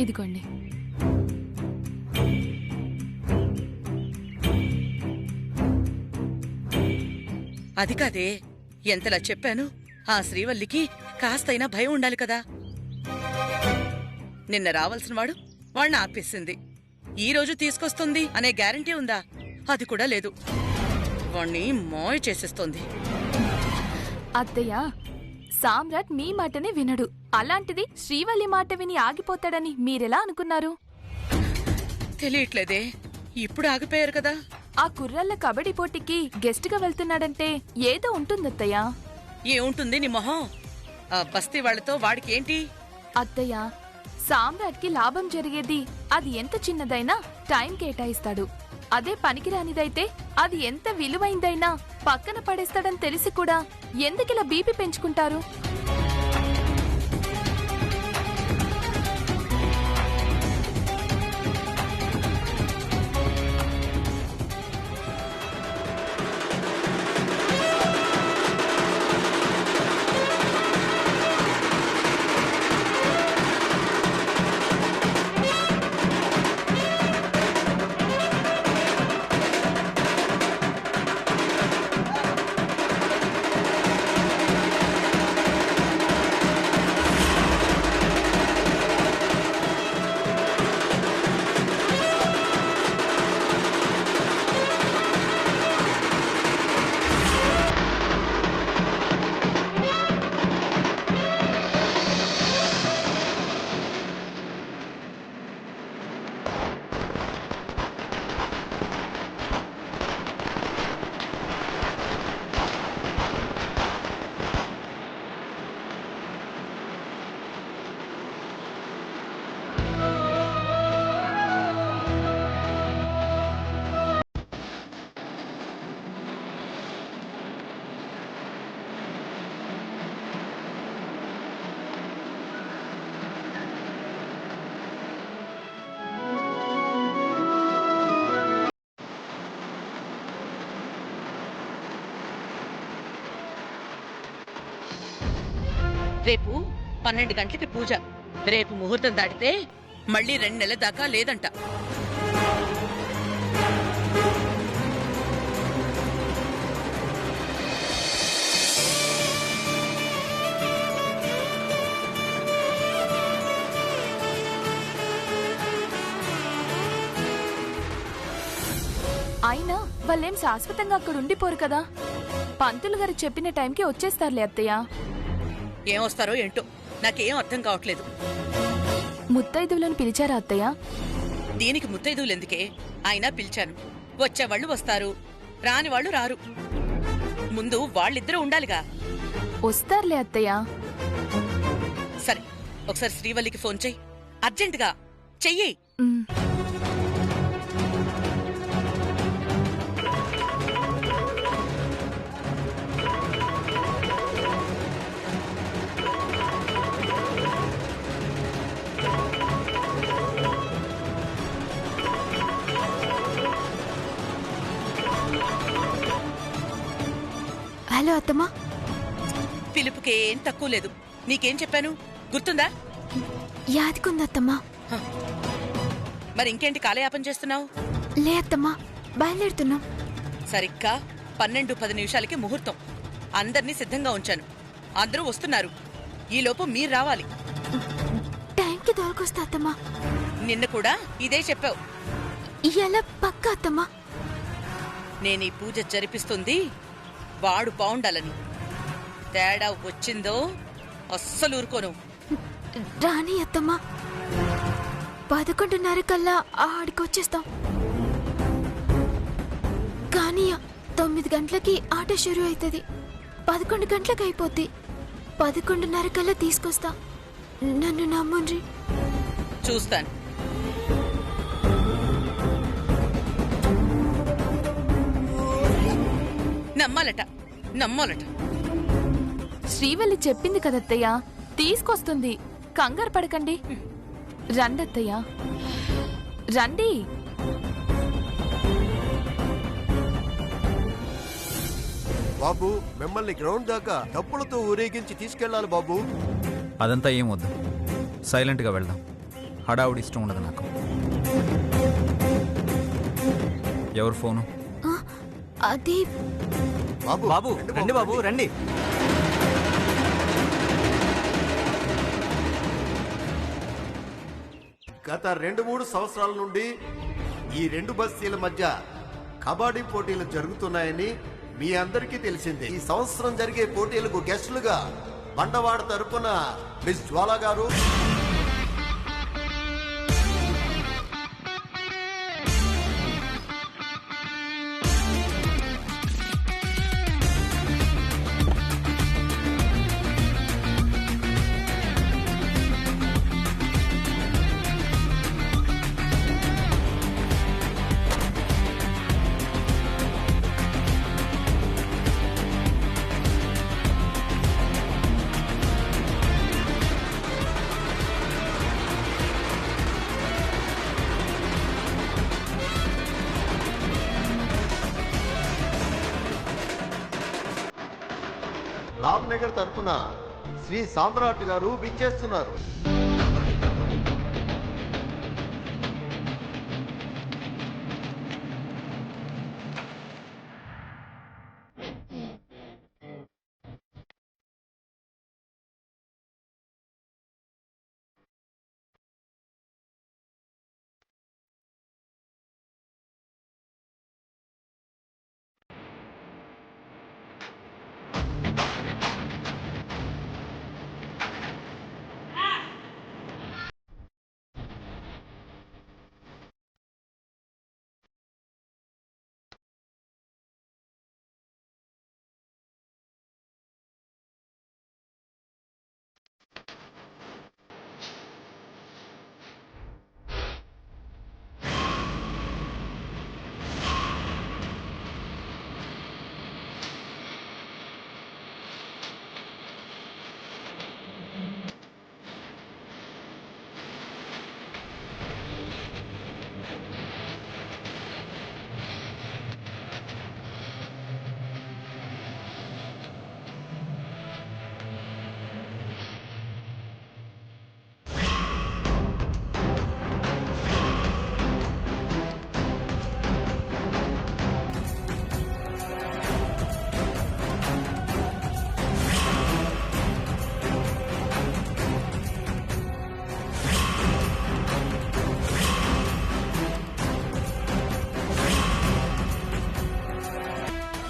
ఇదిగోండి. అది కాదే, ఎంతలా చెప్పాను. ఆ శ్రీవల్లికి కాస్తైనా భయం ఉండాలి కదా. నిన్న రావాల్సిన వాడు వాణ్ణి ఆపేసింది. ఈ రోజు తీసుకొస్తుంది అనే గ్యారంటీ ఉందా? అది కూడా లేదు. వాణ్ణి మాయ చేసేస్తోంది. అత్తయ్య, సామ్రాట్ మీ మాటనే వినడు. అలాంటిది శ్రీవల్లి మాట విని ఆగిపోతాడని మీరెలా అనుకున్నారు? తెలియట్లేదే, ఇప్పుడు ఆగిపోయారు కదా. ఆ కుర్రళ్ళ కబడ్డీ పోటీకి గెస్ట్ గా వెళ్తున్నాడంటే ఏదో ఉంటుందత్తయ్య. ఏముంటుంది నీ మొహం? ఆ బస్తీ వాళ్లతో వాడికి ఏంటి? అత్తయ్య, సామ్రాట్ కి లాభం జరిగేది అది ఎంత చిన్నదైనా టైం కేటాయిస్తాడు. అదే పనికిరానిదైతే అది ఎంత విలువైందైనా పక్కన పడేస్తాడని తెలిసి కూడా ఎందుకిలా బీపీ పెంచుకుంటారు? రేపు 12 గంటలకి పూజ. రేపు ముహూర్తం దాటితే మళ్ళీ 2 నెలల దాకా లేదంట. అయినా వాళ్ళేం శాశ్వతంగా అక్కడ ఉండిపోరు కదా. పంతులు గారు చెప్పిన టైంకి వచ్చేస్తారులే అత్తయ్య. ఏమొస్తారో ఏంటో నాకేం అర్థం కావట్లేదు. ముత్తైదువులను పిలిచారా అత్తయ్య? దీనికి ముత్తైదువులు ఎందుకే? అయినా పిలిచాను. వచ్చేవాళ్లు వస్తారు, రాని వాళ్ళు రారు. ముందు వాళ్ళిద్దరూ ఉండాలిగా. వస్తారులే అత్తయ్య. సరే, ఒకసారి శ్రీవల్లికి ఫోన్ చెయ్యి. అర్జెంటుగా చెయ్యి. హలో అత్తమ్మా. పిలుపుకేం తక్కువ లేదు. నీకేం చెప్పాను గుర్తుందా? యాదికుందత్తమ్మా. మరి ఇంకేంటి కాలయాపన చేస్తున్నావు? లే అత్తమ్మా, బయలుదేరుతున్నాం. సరిగ్గా 12:10 ముహూర్తం. అందర్నీ సిద్ధంగా ఉంచాను. అందరూ వస్తున్నారు. ఈలోపు మీరు రావాలి. టైంకి దొరకొస్తా అత్తమ్మా. నిన్న కూడా ఇదే చెప్పావు. ఇలా పక్క అత్తమ్మా. నేనీ పూజ జరిపిస్తుంది వాడు బావుండాలని. తేడా వచ్చిందో అస్సలు ఊరుకోను. రాణి అత్తమ్మా, 11:30 కల్లా ఆడికొచ్చేస్తాం. కానీ 9 గంటలకి ఆట షురూ అవుతుంది. 11 గంటలకు అయిపోద్ది. 11:30 కల్లా తీసుకొస్తా. నన్ను నమ్ముండ్రి. చూస్తాను. నమ్మాలట. శ్రీవల్లి చెప్పింది కదత్తయ్య, తీసుకొస్తుంది. కంగారు పడకండి. రండత్తయ్య, రండి. బాబు, మిమ్మల్ని గ్రౌండ్ దాకా డప్పులతో ఊరేగించి తీసుకెళ్లాలి బాబు. అదంతా ఏమొద్దు. సైలెంట్గా వెళ్దాం. హడావుడి ఇష్టం ఉండదు నాకు. ఎవరు ఫోను? అది బాబు బాబు రండి బాబు రండి. గత 2-3 సంవత్సరాల నుండి ఈ 2 బస్తీల మధ్య కబడ్డీ పోటీలు జరుగుతున్నాయని మీ అందరికీ తెలిసిందే. ఈ సంవత్సరం జరిగే పోటీలకు గెస్టులుగా బండవాడ తరపున మిస్ జ్వాలా గారు, రామ్నగర్ తరపున శ్రీ సామ్రాట్ గారు విచ్చేస్తున్నారు.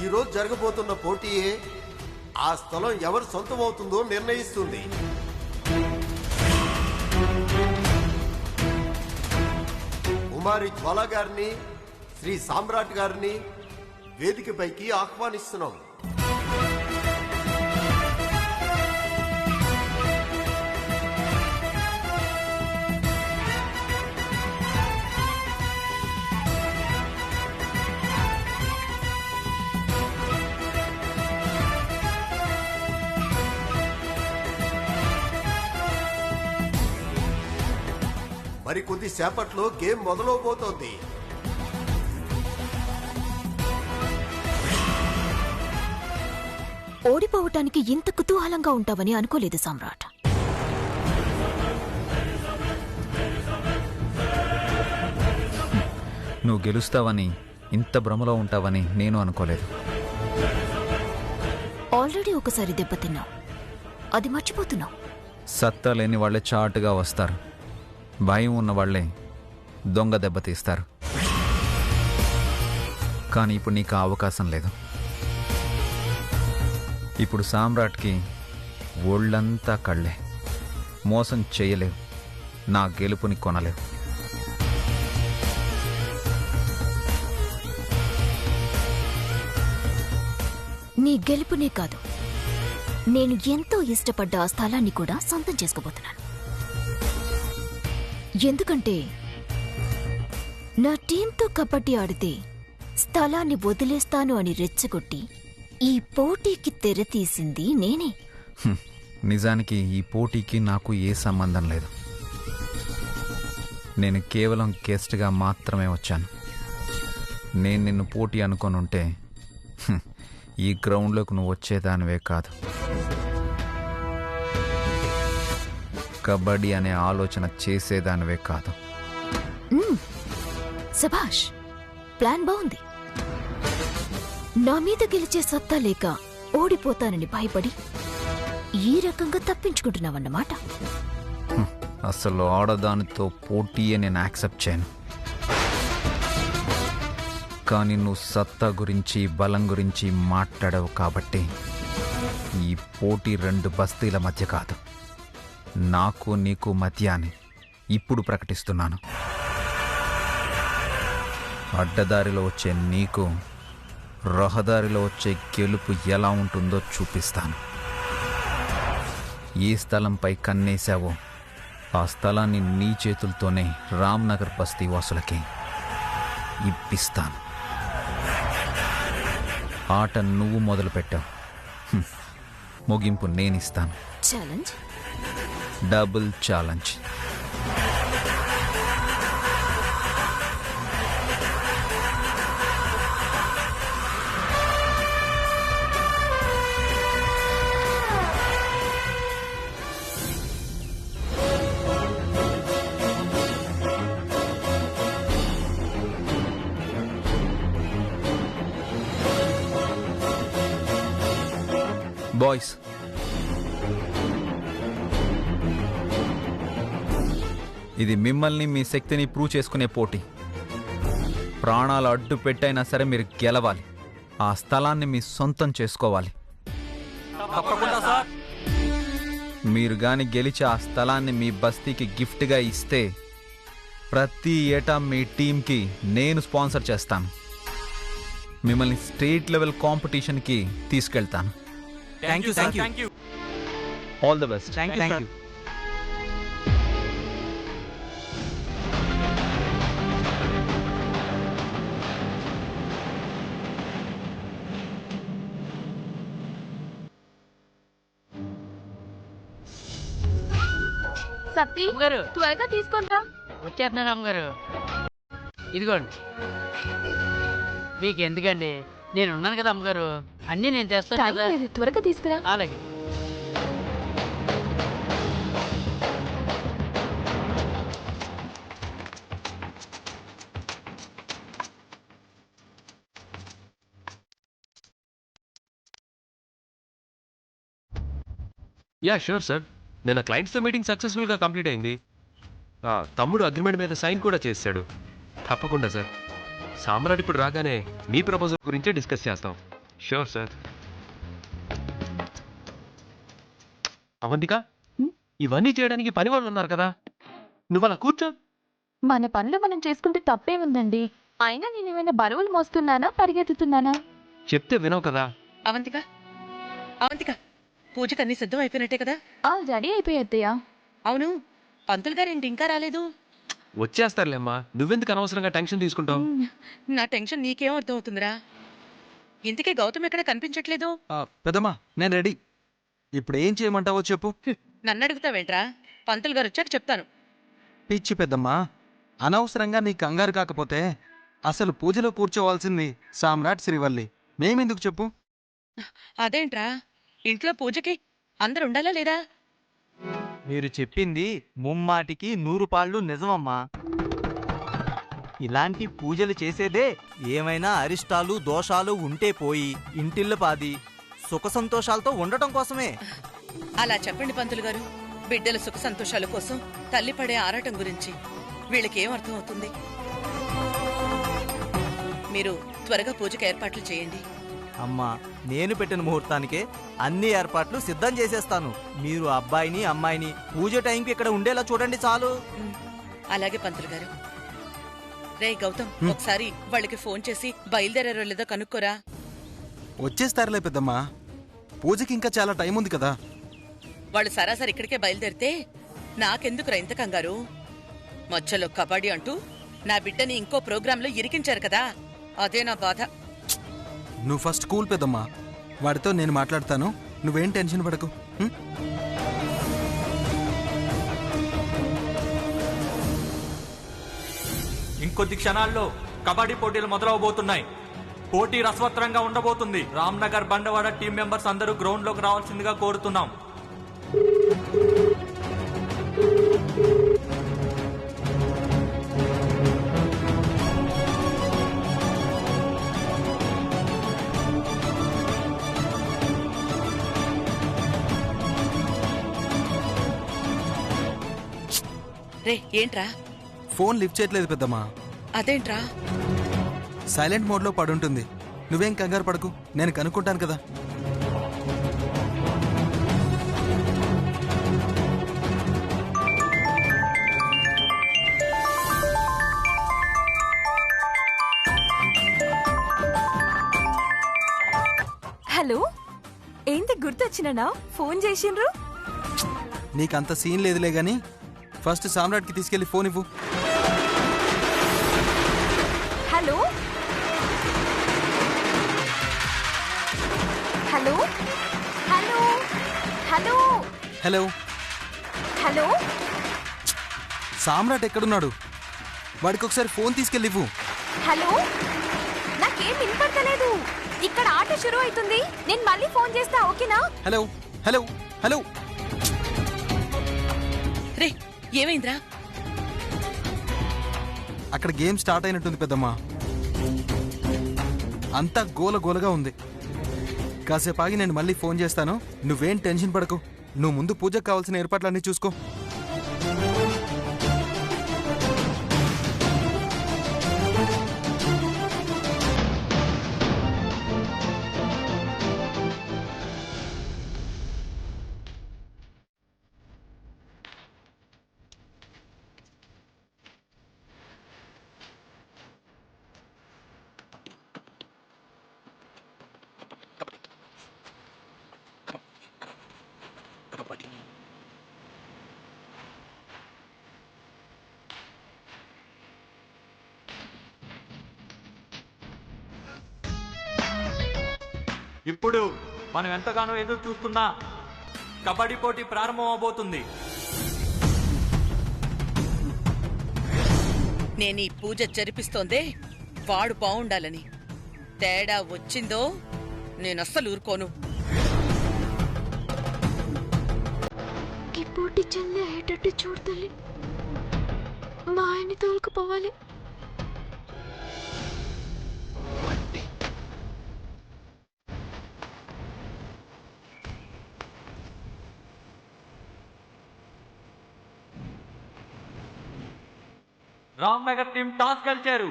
ఈ రోజు జరగబోతున్న పోటీయే ఆ స్థలం ఎవరు సొంతమవుతుందో నిర్ణయిస్తుంది. కుమారి జ్వాలా గారిని, శ్రీ సామ్రాట్ గారిని వేదికపైకి ఆహ్వానిస్తున్నాం. మరి కొద్ది సేపట్లో గేమ్ మొదలవబోతోంది. ఓడిపోవటానికి ఇంత కుతూహలంగా ఉంటావని అనుకోలేదు సామ్రాట్. నువ్వు గెలుస్తావని, ఇంత భ్రమలో ఉంటావని నేను అనుకోలేదు. ఆల్రెడీ ఒకసారి దెబ్బతిన్నావు, అది మర్చిపోతున్నావు. సత్తా లేని వాళ్ళే చాటుగా వస్తారు, భయం ఉన్న వాళ్ళే దొంగ దెబ్బతీస్తారు. కానీ ఇప్పుడు నీకు ఆ అవకాశం లేదు. ఇప్పుడు సామ్రాట్కి ఒళ్ళంతా కళ్ళే. మోసం చేయలేవు, నా గెలుపుని కొనలేవు. నీ గెలుపునే కాదు, నేను ఎంతో ఇష్టపడ్డ ఆ స్థలాన్ని కూడా సొంతం చేసుకోబోతున్నాను. ఎందుకంటే నా టీంతో కబడ్డీ ఆడితే స్థలాన్ని వదిలేస్తాను అని రెచ్చగొట్టి ఈ పోటీకి తెరతీసింది నేనే. నిజానికి ఈ పోటీకి నాకు ఏ సంబంధం లేదు. నేను కేవలం గెస్ట్గా మాత్రమే వచ్చాను. నేను నిన్ను పోటీ అనుకొనుంటే ఈ గ్రౌండ్లోకి నువ్వు వచ్చేదానివే కాదు. కబడ్డీ అనే ఆలోచన చేసేదానివే కాదు. సభాష్, ప్లాన్ బాగుంది. నా మీద గెలిచే సత్తా లేక ఓడిపోతానని భయపడి ఈ రకంగా తప్పించుకుంటున్నావన్నమాట. అసలు ఆడదానితో పోటీయే నేను యాక్సెప్ట్ చేయను. కానీ నువ్వు సత్తా గురించి బలం గురించి మాట్లాడావు కాబట్టి ఈ పోటీ 2 బస్తీల మధ్య కాదు, నాకు నీకు మధ్య అని ఇప్పుడు ప్రకటిస్తున్నాను. అడ్డదారిలో వచ్చే నీకు రహదారిలో వచ్చే గెలుపు ఎలా ఉంటుందో చూపిస్తాను. ఏ స్థలంపై కన్నేశావో ఆ స్థలాన్ని నీ చేతులతోనే రామ్నగర్ బస్తీ వాసులకి ఇప్పిస్తాను. ఆట నువ్వు మొదలుపెట్టావు, ముగింపు నేనిస్తాను. Challenge, double challenge. బాయ్స్, ఇది మిమ్మల్ని మీ శక్తిని ప్రూవ్ చేసుకునే పోటీ. ప్రాణాలు అడ్డు పెట్టైనా సరే మీరు గెలవాలి, ఆ స్థలాన్ని మీ సొంతం చేసుకోవాలి. మీరు గాని గెలిచి ఆ స్థలాన్ని మీ బస్తీకి గిఫ్ట్గా ఇస్తే ప్రతి ఏటా మీ టీంకి నేను స్పాన్సర్ చేస్తాను. మిమ్మల్ని స్టేట్ లెవెల్ కాంపిటీషన్కి తీసుకెళ్తాను. Thank you. All the best. Thank you. Satti, అమ్మగారు త్వరగా తీసుకుంటా. వచ్చేస్తున్నాను అమ్మగారు. ఇదిగోండి, మీకు ఎందుకండి, నేను ఉన్నాను కదా అమ్మగారు, అన్నీ నేను తెస్తాను టైం కదా. లేదు, త్వరగా తీసుకురా. అలాగే. యా షూర్ సార్, నిన్న క్లయింట్స్తో మీటింగ్ సక్సెస్ఫుల్గా కంప్లీట్ అయింది. తమ్ముడు అగ్రిమెంట్ మీద సైన్ కూడా చేశాడు. తప్పకుండా సార్, సామ్రాట్ ఇప్పుడు రాగానే మీ ప్రపోజల్ గురించే డిస్కస్ చేస్తాం. Sure sir. అవంతిక, ఇవన్నీ చేయడానికి పని వాళ్ళు ఉన్నారు కదా, నువ్వు అలా కూర్చో. మన పనులు మనం చేసుకుంటే తప్పే ఉందండి. అయినా నేను ఏమైనా బరువులు మోస్తున్నానా, పరిగెత్తుతున్నానా? చెప్తే వినవు కదా. అవంతిక, అవంతిక, పూజకి అన్ని సిద్ధం అయిపోయినట్టే కదా? రెడీ అయిపోయత్తయ్యా. అవును, పంతులు గారేంటి ఇంకా రాలేదు? వచ్చేస్తారులేమ్మా, నువ్వెందుకు అనవసరంగా టెన్షన్ తీసుకుంటావు? నా టెన్షన్ నీకేం అర్థం అవుతుందిరా? ఇంతకీ గౌతమ్ ఎక్కడ కనిపించట్లేదు? పెద్దమ్మా, నేను రెడీ. ఇప్పుడు ఏం చేయమంటావో చెప్పు. నన్ను అడుగుతావేంట్రా? పంతులు గారు వచ్చాక చెప్తాను. పిచ్చి పెద్దమ్మా, అనవసరంగా నీ కంగారు కాకపోతే అసలు పూజలో కూర్చోవాల్సింది సామ్రాట్, శ్రీవల్లి. మేమెందుకు చెప్పు? అదేంట్రా, ఇంట్లో పూజకి అందరు ఉండాలా లేదా? మీరు చెప్పింది ముమ్మాటికి 100 పాళ్ళు నిజమమ్మా. ఇలాంటి పూజలు చేసేదే ఏమైనా అరిష్టాలు దోషాలు ఉంటే పోయి ఇంటిల్లపాది సుఖ సంతోషాలతో ఉండటం కోసమే. అలా చెప్పండి పంతులు గారు. బిడ్డల సుఖ సంతోషాల కోసం తల్లి పడే ఆరాటం గురించి వీళ్ళకేం అర్థం అవుతుంది? మీరు త్వరగా పూజకి ఏర్పాట్లు చేయండి. అమ్మా, నేను పెట్టిన ముహూర్తానికే అన్ని ఏర్పాట్లు సిద్ధం చేసేస్తాను. మీరు అబ్బాయిని అమ్మాయిని పూజ టైంకి ఇక్కడ ఉండేలా చూడండి చాలు. అలాగే పంతులు గారు. రే గౌతమ్, ఒకసారి వాళ్ళకి ఫోన్ చేసి బయలుదేరారో లేదో కనుక్కోరా. వచ్చేస్తారులే పెద్దమ్మా, పూజకి ఇంకా చాలా టైం ఉంది కదా. వాళ్ళు సరాసరి ఇక్కడికే బయలుదేరితే నాకెందుకురా ఇంత కంగారు? మధ్యలో కబడ్డీ అంటూ నా బిడ్డని ఇంకో ప్రోగ్రాంలో ఇరికించారు కదా, అదే నా బాధ. నువ్వు ఫస్ట్ కూల్ పెద్దమ్మా, వాడితో నేను మాట్లాడతాను, నువ్వేం టెన్షన్ పడకు. ఇంకొద్ది క్షణాల్లో కబడ్డీ పోటీలు మొదలవబోతున్నాయి. పోటీ రసవత్తరంగా ఉండబోతుంది. రామ్నగర్ బండవాడ టీం మెంబర్స్ అందరూ గ్రౌండ్ లోకి రావాల్సిందిగా కోరుతున్నాం. రే ఏంట్రా? ఫోన్ లిఫ్ట్ చేయట్లేదు పెద్దమ్మా. అదేంట్రా? సైలెంట్ మోడ్లో పడుంటుంది. నువ్వేం కంగారు పడకు, నేను కనుక్కుంటాను కదా. హలో, ఏంటి గుర్తొచ్చినా ఫోన్ చేసిండ్రు? నీకంత సీన్ లేదులే గాని ఫస్ట్ సామ్రాట్కి తీసుకెళ్లి ఫోన్ ఇవ్వు. Hello hello hello hello hello, hello Samrat ఎక్కడున్నాడు? వాడికి ఒకసారి ఫోన్ తీసుకెళ్ళి ఇవ్వు. హలో, నాకేం వినపడతలేదు. ఇక్కడ ఆట షురూ అవుతుంది. నేను మళ్ళీ ఫోన్ చేస్తా, ఓకేనా? Hello hello hello. రే ఏమైందిరా? అక్కడ గేమ్ స్టార్ట్ అయినట్టుంది పెద్దమ్మా. అంతా గోల గోలగా ఉంది. కాసేపు ఆగి నేను మళ్ళీ ఫోన్ చేస్తాను. నువ్వేం టెన్షన్ పడకు. నువ్వు ముందు పూజకు కావాల్సిన ఏర్పాట్లన్నీ చూసుకో. ఇప్పుడు మనం ఎంతగానో ఎదురు చూస్తున్నా కబడ్డీ పోటీ ప్రారంభం అవబోతుంది. నేను ఈ పూజ జరిపిస్తోందే వాడు బాగుండాలని. తేడా వచ్చిందో నేనస్సలు ఊరుకోను. ఈ పోటీ జల్దీ అయ్యేటట్టు చూడాలి. మా ఆయన్ని తోలుకుపోవాలి. రామ్నగర్ టీం టాస్ గెలిచారు.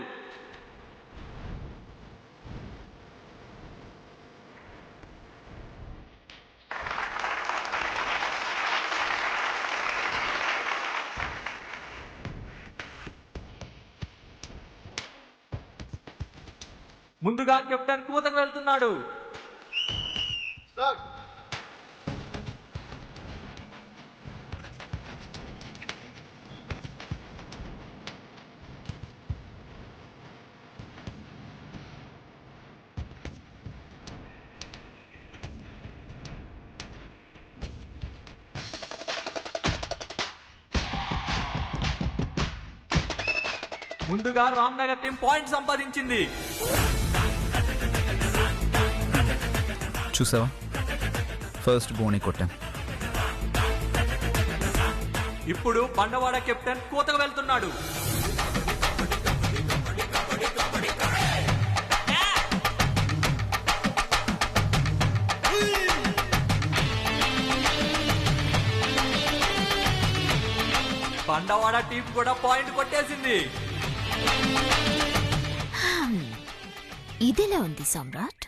ముందుగా కెప్టెన్ కూతకు వెళ్తున్నాడు. ముందుగా రామ్నగర్ టీం పాయింట్ సంపాదించింది. చూసావా, ఫస్ట్ బోని కొట్టాం. ఇప్పుడు బండవాడ కెప్టెన్ కూతకు వెళ్తున్నాడు. బండవాడ టీం కూడా పాయింట్ కొట్టేసింది. ఇదెలా ఉంది సామ్రాట్?